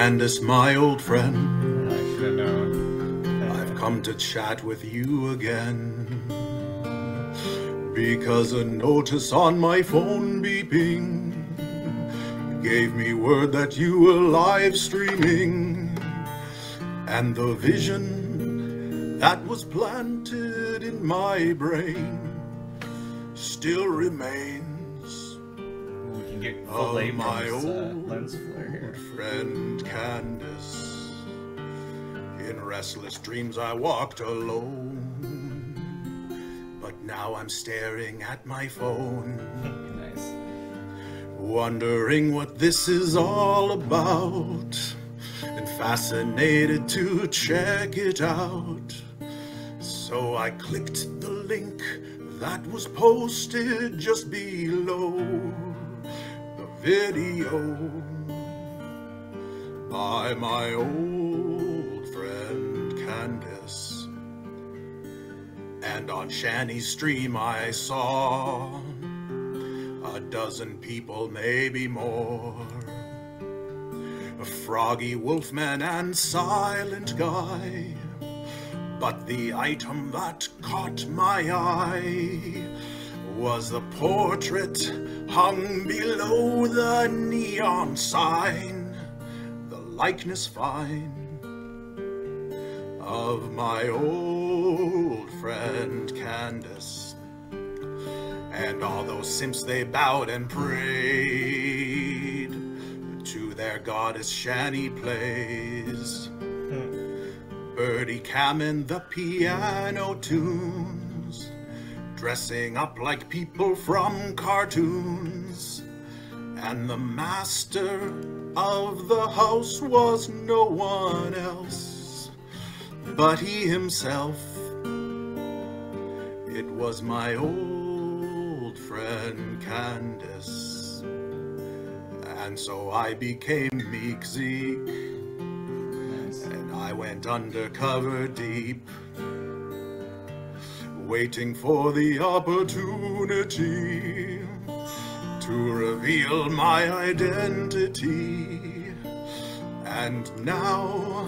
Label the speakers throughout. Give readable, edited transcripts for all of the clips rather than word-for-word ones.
Speaker 1: Candace, my old friend,
Speaker 2: I should have known.
Speaker 1: I've come to chat with you again, because a notice on my phone beeping gave me word that you were live streaming, and the vision that was planted in my brain still remains of my old friend Candace. In restless dreams I walked alone, but now I'm staring at my phone.
Speaker 2: Nice.
Speaker 1: Wondering what this is all about, and fascinated to check it out. So I clicked the link that was posted just below the video by my old friend Candace. And on Shani's stream I saw a dozen people, maybe more. Froggy, Wolfman, and Silent Guy. But the item that caught my eye was the portrait hung below the neon sign, the likeness fine of my old friend Candace. And all those simps, they bowed and prayed to their goddess Shani plays. Birdie Cam and the piano tunes, dressing up like people from cartoons. And the master of the house was no one else but he himself. It was my old friend Candace. And so I became Meekzeek, and I went undercover deep, waiting for the opportunity to reveal my identity. And now,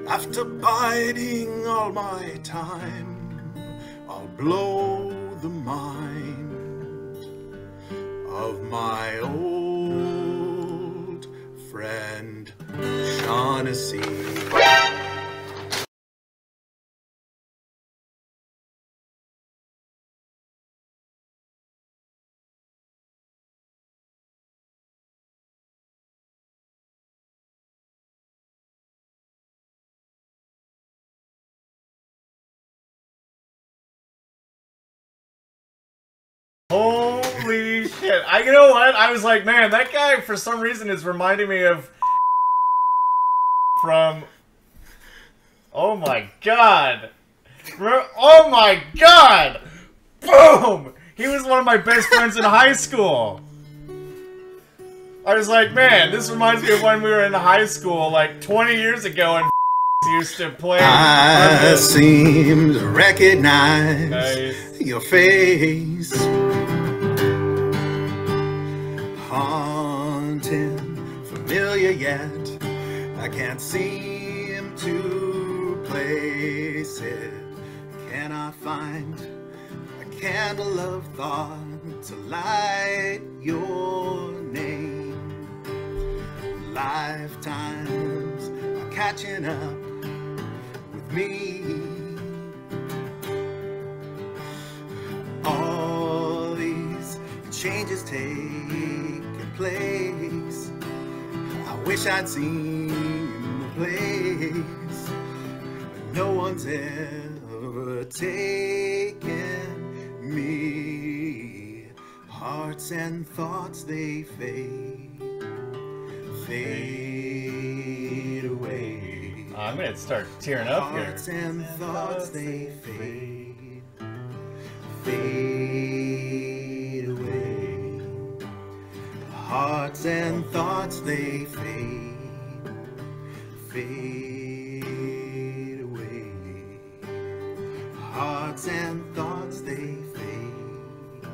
Speaker 1: after biding all my time, I'll blow the mind of my old friend Shaughnessy.
Speaker 2: Holy shit. You know what? I was like, man, that guy for some reason is reminding me of from... Oh my god. Oh my god. Boom! He was one of my best friends in high school. I was like, man, this reminds me of when we were in high school, like 20 years ago, and used to play.
Speaker 1: I seem to recognize
Speaker 2: Nice.
Speaker 1: your face, haunting, familiar yet I can't seem to place it. Can I find a candle of thought to light your name? Lifetimes are catching up with me. All these changes taking place, I wish I'd seen the place, but no one's ever taken me. Hearts and thoughts, they fade away.
Speaker 2: I'm gonna start tearing up here.
Speaker 1: Hearts and thoughts, they fade away. Hearts and thoughts, they fade away. Hearts and thoughts, they fade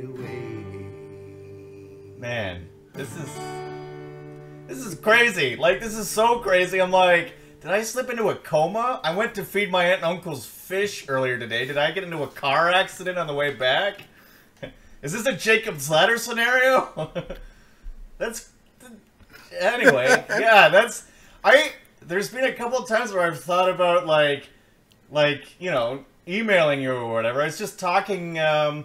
Speaker 1: away.
Speaker 2: Man, This is crazy. Like, this is so crazy. I'm like, did I slip into a coma? I went to feed my aunt and uncle's fish earlier today. Did I get into a car accident on the way back? Is this a Jacob's Ladder scenario? That's... Anyway, yeah, that's... There's been a couple of times where I've thought about, like, you know, emailing you or whatever. I was just talking to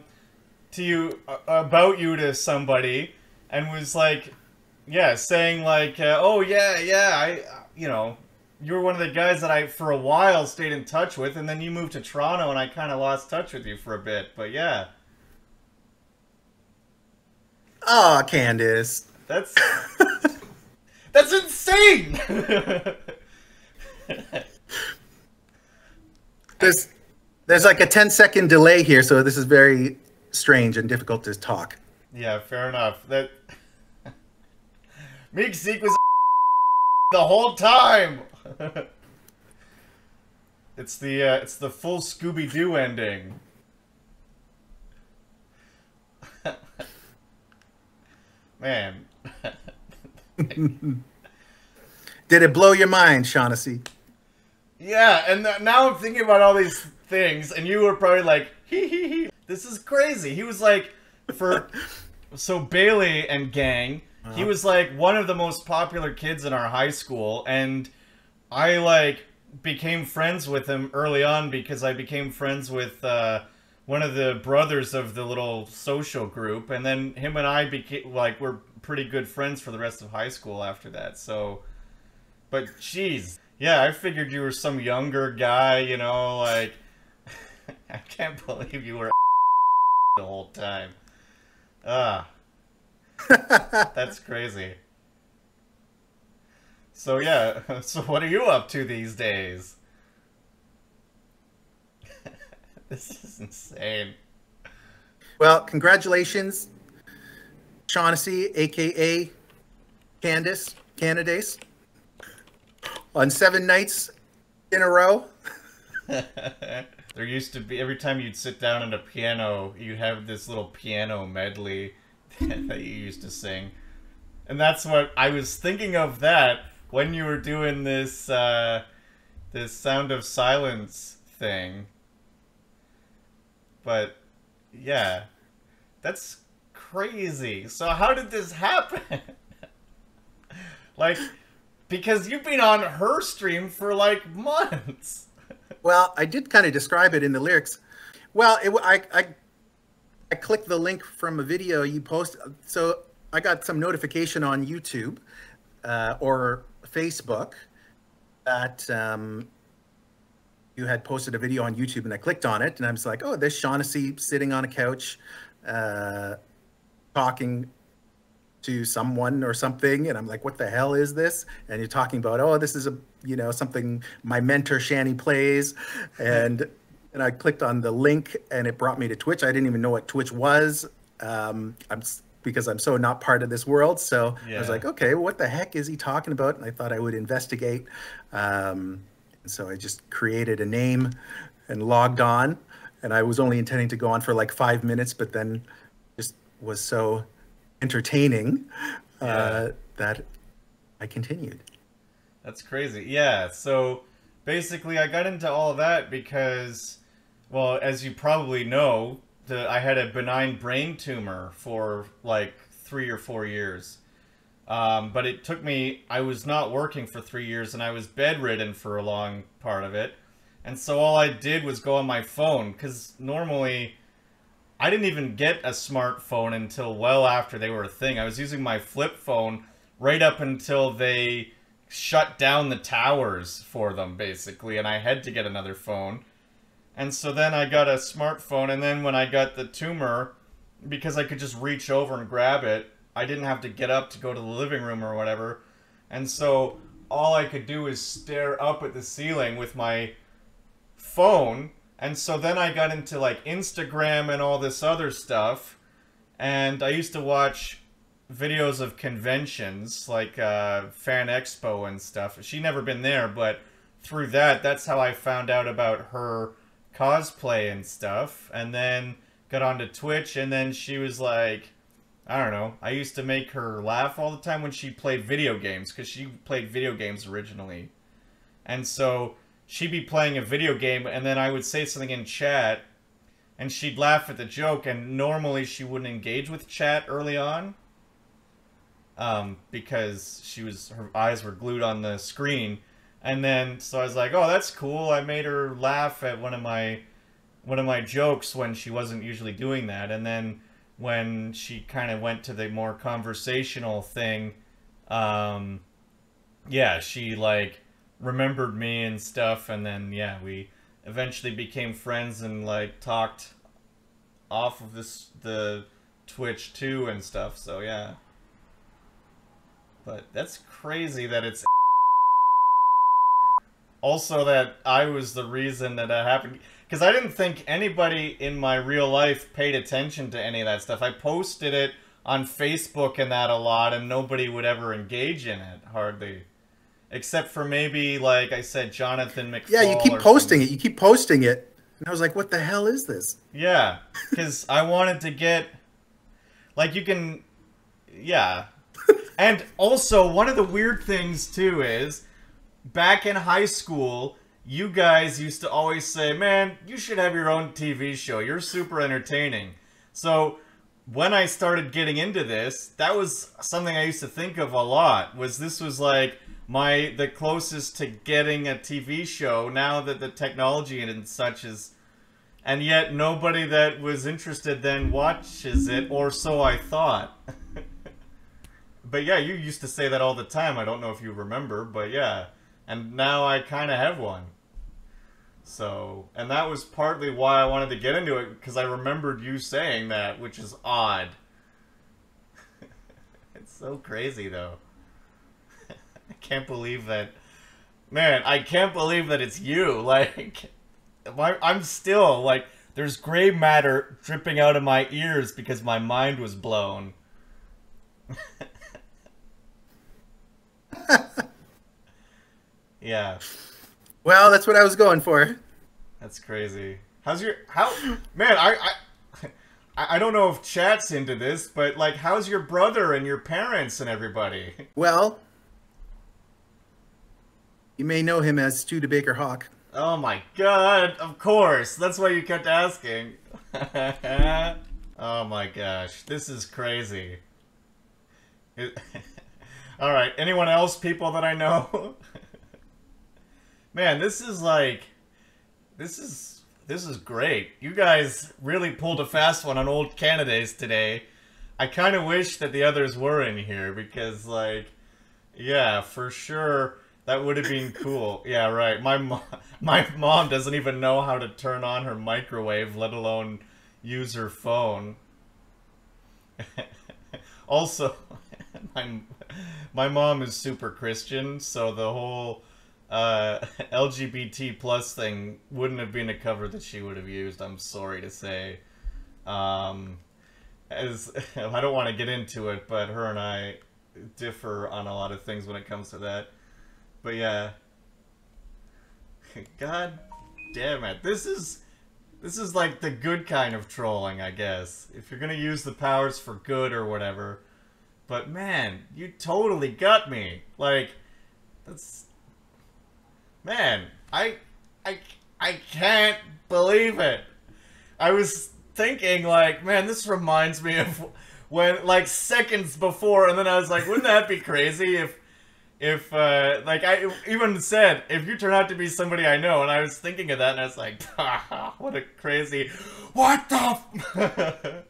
Speaker 2: you, about you to somebody, and was like, yeah, saying like, oh yeah, you know, you were one of the guys that I, for a while, stayed in touch with, and then you moved to Toronto, and I kind of lost touch with you for a bit, but yeah.
Speaker 3: Aw, Candace.
Speaker 2: That's insane!
Speaker 3: There's like a 10-second delay here, so this is very strange and difficult to talk.
Speaker 2: Yeah, fair enough. That Meekzeek was the whole time. It's the full Scooby-Doo ending. Man.
Speaker 3: Did it blow your mind, Shaughnessy?
Speaker 2: Yeah, and now I'm thinking about all these things, and you were probably like, hee. This is crazy. He was like, so Bailey and gang, he was like one of the most popular kids in our high school, and I like became friends with him early on because I became friends with one of the brothers of the little social group, and then him and I became like, we're pretty good friends for the rest of high school after that. So, but jeez, yeah, I figured you were some younger guy, you know, like I can't believe you were the whole time. That's crazy. So yeah, so what are you up to these days? This is insane.
Speaker 3: Well, congratulations, Shaughnessy, aka Candace, on 7 nights in a row.
Speaker 2: There used to be, every time you'd sit down at a piano, you'd have this little piano medley that you used to sing. And that's what I was thinking of, that when you were doing this this Sound of Silence thing. But yeah, that's crazy. So how did this happen? Like, because you've been on her stream for like months.
Speaker 3: Well, I did kind of describe it in the lyrics. Well, I clicked the link from a video you posted, so I got some notification on YouTube or Facebook that you had posted a video on YouTube, and I clicked on it, and I was like, oh, there's Shaughnessy sitting on a couch talking to someone or something, and I'm like, what the hell is this? And you're talking about, oh, this is something my mentor Shani plays, and I clicked on the link, and it brought me to Twitch. I didn't even know what Twitch was, because I'm so not part of this world. So yeah. I was like, okay, what the heck is he talking about? And I thought I would investigate. And so I just created a name and logged on, and I was only intending to go on for like 5 minutes, but then just was so entertaining that I continued.
Speaker 2: That's crazy. Yeah, so basically I got into all of that because, well, as you probably know, I had a benign brain tumor for like 3 or 4 years. But it took me, I was not working for 3 years, and I was bedridden for a long part of it. And so all I did was go on my phone, because normally I didn't even get a smartphone until well after they were a thing. I was using my flip phone right up until they shut down the towers for them, basically, and I had to get another phone. And so then I got a smartphone, and then when I got the tumor, because I could just reach over and grab it, I didn't have to get up to go to the living room or whatever. And so all I could do is stare up at the ceiling with my phone. And so then I got into like Instagram and all this other stuff. And I used to watch videos of conventions like Fan Expo and stuff. She never been there, but through that, that's how I found out about her cosplay and stuff. And then got onto Twitch, and then she was like, I don't know. I used to make her laugh all the time when she played video games, because she played video games originally. And so she'd be playing a video game, and then I would say something in chat, and she'd laugh at the joke, and normally she wouldn't engage with chat early on. Because her eyes were glued on the screen. And then, so I was like, oh, that's cool. I made her laugh at one of my jokes when she wasn't usually doing that. And then when she kind of went to the more conversational thing, yeah, she, like, remembered me and stuff. And then, yeah, we eventually became friends and, like, talked off of the Twitch, too, and stuff. So, yeah. But that's crazy that it's... Also that I was the reason that happened. Because I didn't think anybody in my real life paid attention to any of that stuff. I posted it on Facebook and that a lot, and nobody would ever engage in it, hardly. Except for maybe, like I said, Jonathan McFall.
Speaker 3: Yeah, you keep posting it. You keep posting it. And I was like, what the hell is this?
Speaker 2: Yeah, because I wanted to get... Like, you can... Yeah. And also, one of the weird things, too, is... Back in high school, you guys used to always say, man, you should have your own TV show. You're super entertaining. So, when I started getting into this, that was something I used to think of a lot. This was like the closest to getting a TV show now that the technology and such is... And yet, nobody that was interested then watches it, or so I thought. But yeah, you used to say that all the time. I don't know if you remember, but yeah. And now I kind of have one. So, and that was partly why I wanted to get into it, because I remembered you saying that, which is odd. It's so crazy, though. I can't believe that... Man, I can't believe that it's you. Like, I'm still, like, there's gray matter dripping out of my ears because my mind was blown. Yeah.
Speaker 3: Well, that's what I was going for.
Speaker 2: That's crazy. Man, I don't know if chat's into this, but, like, how's your brother and your parents and everybody?
Speaker 3: Well, you may know him as Studebaker Hawk.
Speaker 2: Oh my god, of course. That's why you kept asking. Oh my gosh, this is crazy. Alright, anyone else, people that I know? Man, this is like... This is great. You guys really pulled a fast one on old candidates today. I kind of wish that the others were in here because, like... Yeah, for sure, that would have been cool. Yeah, right. My mom doesn't even know how to turn on her microwave, let alone use her phone. Also, my mom is super Christian, so the whole... LGBT plus thing wouldn't have been a cover that she would have used, I'm sorry to say. As I don't want to get into it, but her and I differ on a lot of things when it comes to that. But yeah. God damn it. This is like the good kind of trolling, I guess. If you're gonna use the powers for good or whatever. But man, you totally got me. Like, that's... Man, I can't believe it. I was thinking, like, man, this reminds me of when, like, seconds before, and then I was like, wouldn't that be crazy if like, I even said, if you turn out to be somebody I know, and I was thinking of that, and I was like, what a crazy, what the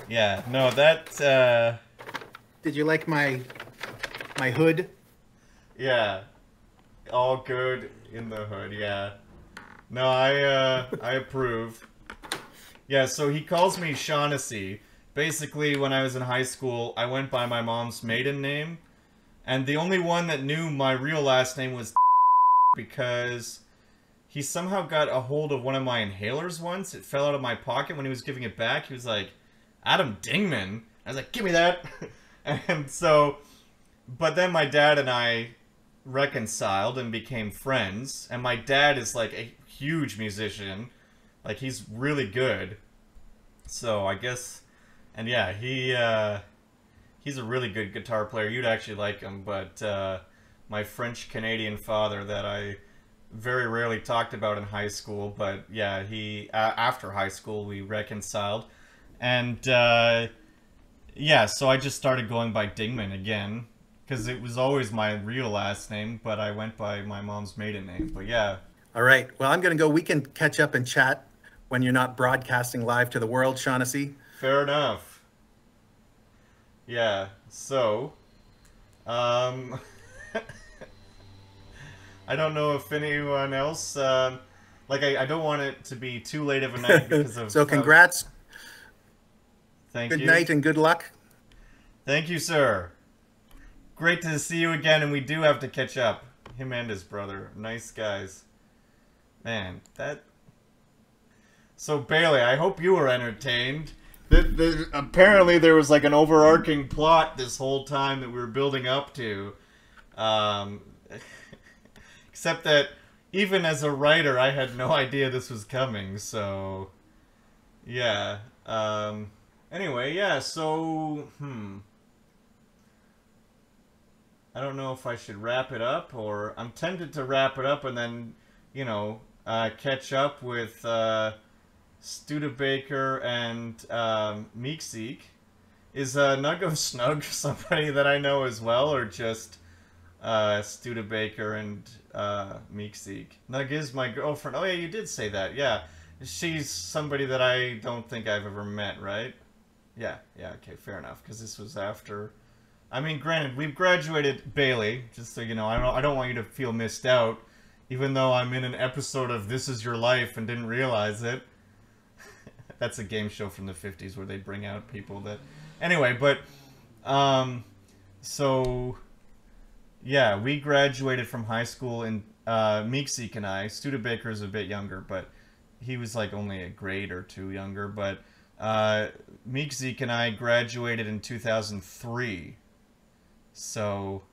Speaker 2: Yeah, no, that,
Speaker 3: Did you like my hood?
Speaker 2: Yeah. All good in the hood, yeah. No, I approve. Yeah, so he calls me Shaughnessy. Basically, when I was in high school, I went by my mom's maiden name. And the only one that knew my real last name was because he somehow got a hold of one of my inhalers once. It fell out of my pocket when he was giving it back. He was like, Adam Dingman? I was like, give me that! And so, but then my dad and I reconciled and became friends. And my dad is like a huge musician. Like, he's really good. So I guess, and yeah, he's a really good guitar player. You'd actually like him, but my French-Canadian father that I very rarely talked about in high school, but yeah, he after high school we reconciled, and yeah, so I just started going by Dingman again, because it was always my real last name, but I went by my mom's maiden name. But yeah.
Speaker 3: All right. Well, I'm going to go. We can catch up and chat when you're not broadcasting live to the world, Shaughnessy.
Speaker 2: Fair enough. Yeah, so, I don't know if anyone else, like, I don't want it to be too late of a night because of...
Speaker 3: So congrats.
Speaker 2: Thank you.
Speaker 3: Good night and good luck.
Speaker 2: Thank you, sir. Great to see you again, and we do have to catch up. Him and his brother. Nice guys. Man, that... So, Bailey, I hope you were entertained. Apparently there was like an overarching plot this whole time that we were building up to. Except that even as a writer, I had no idea this was coming, so... Yeah. Anyway, yeah, so... I don't know if I should wrap it up, or... I'm tempted to wrap it up and then, you know, catch up with, Studebaker and Meekzeek. Is Nuggo Snug somebody that I know as well, or just Studebaker and Meekzeek? Nug is my girlfriend. Oh yeah, you did say that. Yeah, she's somebody that I don't think I've ever met, right? Yeah, okay, fair enough. Because this was after. I mean, granted, we've graduated, Bailey. Just so you know, I don't want you to feel missed out, even though I'm in an episode of This Is Your Life and didn't realize it. That's a game show from the 50s where they bring out people that... Anyway, but... so... Yeah, we graduated from high school, and Meekzeek and I... Studebaker's a bit younger, but he was like only a grade or two younger, but Meekzeek and I graduated in 2003. So...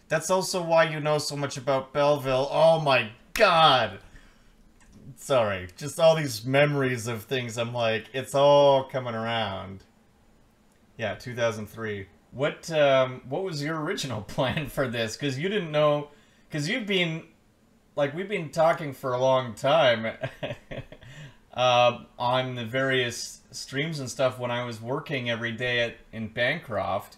Speaker 2: That's also why you know so much about Belleville. Oh my god! Sorry, just all these memories of things. I'm like, it's all coming around. Yeah, 2003. What was your original plan for this? Because you didn't know, because you've been, like, we've been talking for a long time on the various streams and stuff when I was working every day in Bancroft.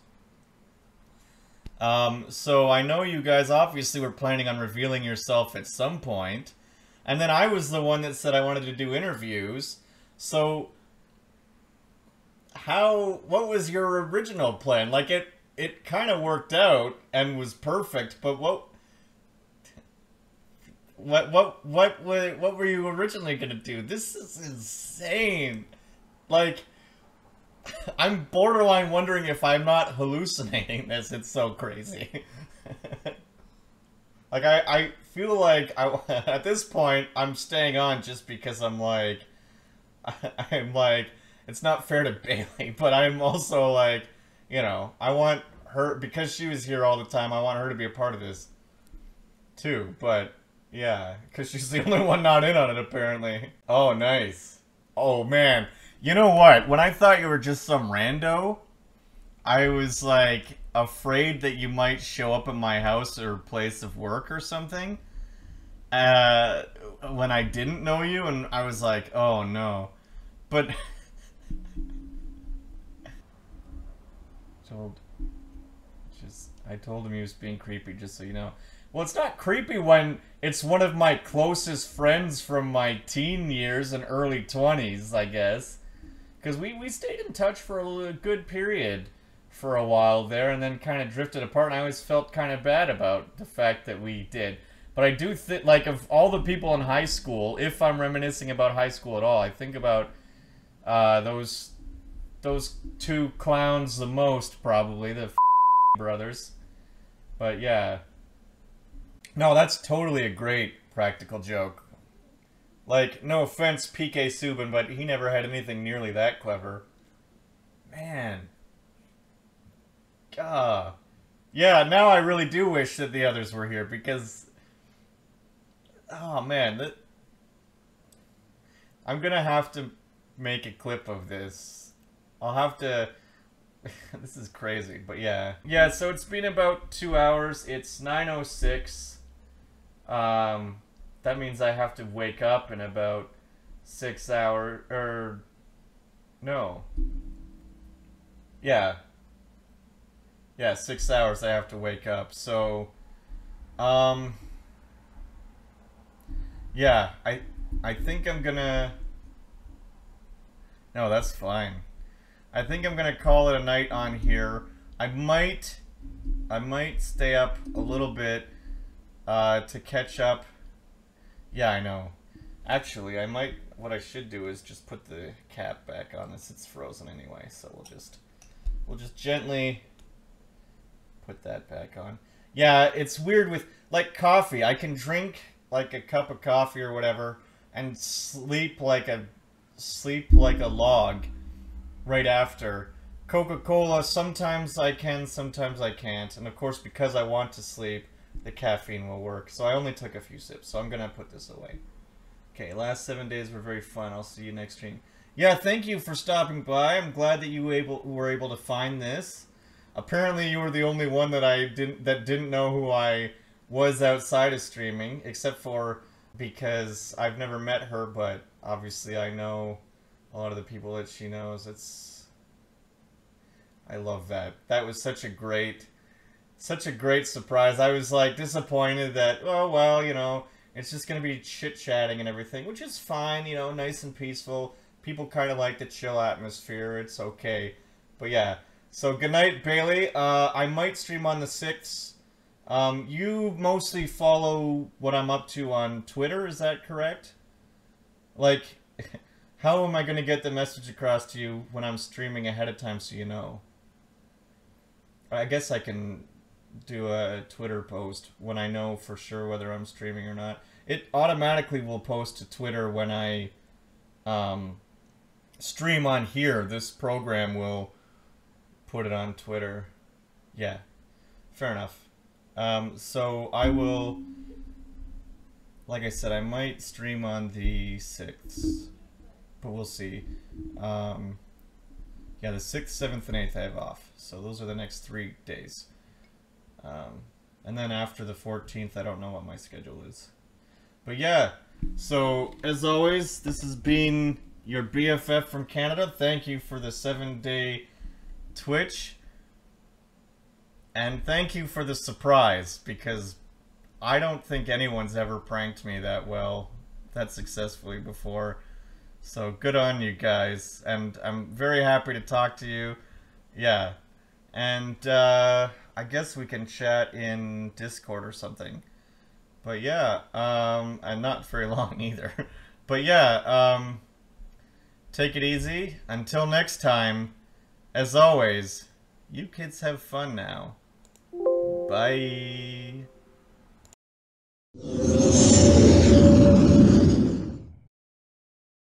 Speaker 2: So I know you guys obviously were planning on revealing yourself at some point. And then I was the one that said I wanted to do interviews. So, what was your original plan? Like, it kind of worked out and was perfect, but what were you originally going to do? This is insane. Like, I'm borderline wondering if I'm not hallucinating this. It's so crazy. Like, I feel like at this point, I'm staying on just because I'm like, it's not fair to Bailey, but I'm also like, you know, I want her, because she was here all the time, I want her to be a part of this, too, but, yeah, because she's the only one not in on it, apparently. Oh, nice. Oh, man. You know what? When I thought you were just some rando, I was, like, afraid that you might show up at my house or place of work or something when I didn't know you, and I was like, oh no. But I told him he was being creepy, just so you know. Well, it's not creepy when it's one of my closest friends from my teen years and early 20s, I guess. Because we stayed in touch for a good period for a while there, and then kind of drifted apart, and I always felt kind of bad about the fact that we did. But I do think, like, of all the people in high school, if I'm reminiscing about high school at all, I think about those two clowns the most, probably, the brothers. But yeah. No, that's totally a great practical joke. Like, no offense, PK Subban, but he never had anything nearly that clever. Man. Yeah, now I really do wish that the others were here, because... Oh, man. I'm gonna have to make a clip of this. I'll have to... This is crazy, but yeah. Yeah, so it's been about 2 hours. It's 9:06. That means I have to wake up in about 6 hours, or... No. Yeah. Yeah, 6 hours I have to wake up, so... Yeah, I think I'm gonna... No, that's fine. I think I'm gonna call it a night on here. I might stay up a little bit to catch up. Yeah, I know. Actually, what I should do is just put the cap back on this. It's frozen anyway, so we'll just gently put that back on. Yeah, it's weird with like coffee. I can drink like a cup of coffee or whatever and sleep like a log right after. Coca-Cola, sometimes I can, sometimes I can't. And of course, because I want to sleep, the caffeine will work. So I only took a few sips, so I'm gonna put this away. Okay, last 7 days were very fun. I'll see you next stream. Yeah, thank you for stopping by. I'm glad that you were able to find this. Apparently you were the only one that didn't know who I was outside of streaming, except for because I've never met her, but obviously I know a lot of the people that she knows. I love that. That was such a great surprise. I was like disappointed that, oh well, you know, it's just gonna be chit-chatting and everything, which is fine, you know, nice and peaceful. People kind of like the chill atmosphere. It's okay. But yeah. So good night, Bailey. I might stream on the 6th. You mostly follow what I'm up to on Twitter, is that correct? Like, how am I going to get the message across to you when I'm streaming ahead of time so you know? I guess I can do a Twitter post when I know for sure whether I'm streaming or not. It automatically will post to Twitter when I stream on here. This program will put it on Twitter. Yeah, fair enough. So I will, like I said, I might stream on the 6th, but we'll see. Yeah, the 6th, 7th, and 8th I have off, so those are the next 3 days. And then after the 14th, I don't know what my schedule is. But yeah, so as always, this has been your BFF from Canada. Thank you for the 7-day Twitch. And thank you for the surprise, because I don't think anyone's ever pranked me that well, that successfully before. So good on you guys, and I'm very happy to talk to you. Yeah, and I guess we can chat in Discord or something. But yeah, and not very long either. But yeah, take it easy. Until next time, as always, you kids have fun now. Bye.